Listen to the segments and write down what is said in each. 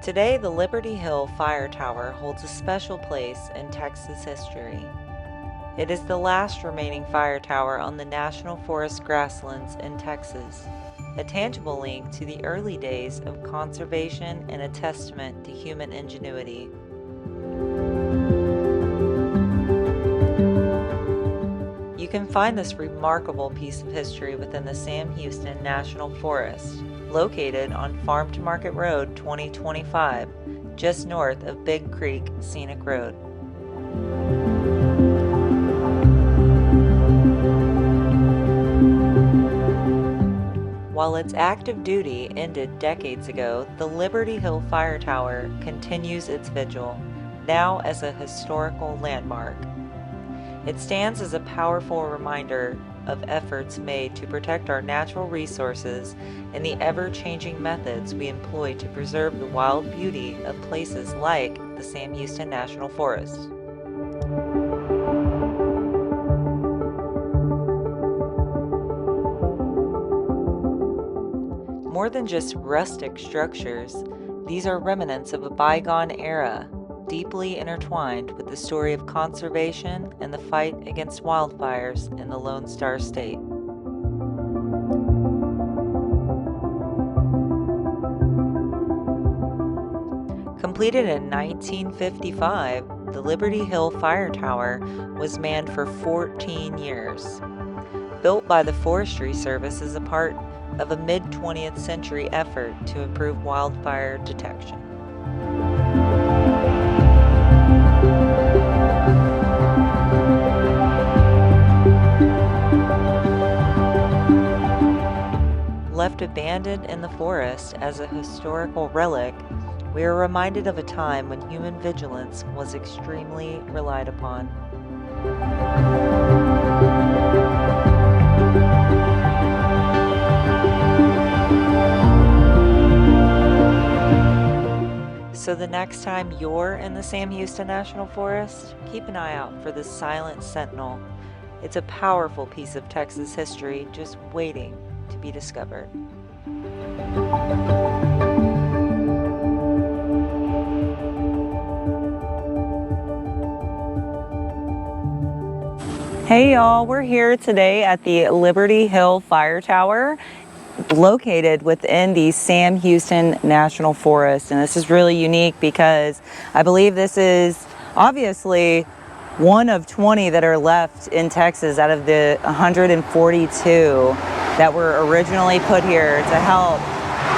Today, the Liberty Hill Fire Tower holds a special place in Texas history. It is the last remaining fire tower on the National Forest grasslands in Texas, a tangible link to the early days of conservation and a testament to human ingenuity. You can find this remarkable piece of history within the Sam Houston National Forest, located on Farm to Market Road 2025, just north of Big Creek Scenic Road. While its active duty ended decades ago, the Liberty Hill Fire Tower continues its vigil, now as a historical landmark. It stands as a powerful reminder of efforts made to protect our natural resources and the ever-changing methods we employ to preserve the wild beauty of places like the Sam Houston National Forest. More than just rustic structures, these are remnants of a bygone era, deeply intertwined with the story of conservation and the fight against wildfires in the Lone Star State. Completed in 1955, the Liberty Hill Fire Tower was manned for 14 years. Built by the Forestry Service as a part of a mid-20th century effort to improve wildfire detection. Left abandoned in the forest as a historical relic, we are reminded of a time when human vigilance was extremely relied upon. So the next time you're in the Sam Houston National Forest, keep an eye out for the Silent Sentinel. It's a powerful piece of Texas history just waiting to be discovered. Hey y'all, we're here today at the Liberty Hill Fire Tower, located within the Sam Houston National Forest. And this is really unique because I believe this is obviously one of 20 that are left in Texas out of the 142 that were originally put here to help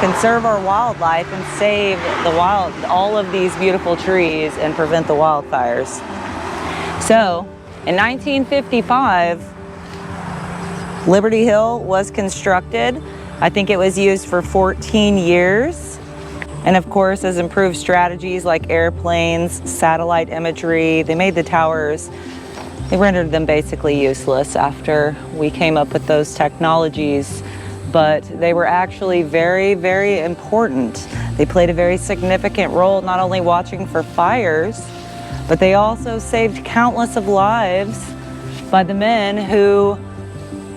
conserve our wildlife and save all of these beautiful trees and prevent the wildfires. So in 1955, Liberty Hill was constructed. I think it was used for 14 years. And of course, as improved strategies like airplanes, satellite imagery, they made the towers, they rendered them basically useless after we came up with those technologies. But they were actually very, very important. They played a very significant role, not only watching for fires, but they also saved countless of lives by the men who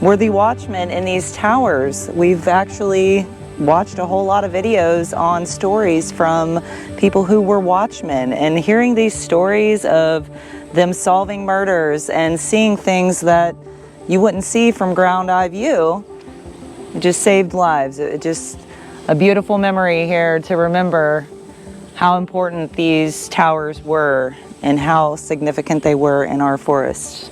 were the watchmen in these towers. We've actually watched a whole lot of videos on stories from people who were watchmen, and hearing these stories of them solving murders and seeing things that you wouldn't see from ground eye view, it just saved lives. It just a beautiful memory here to remember how important these towers were and how significant they were in our forest.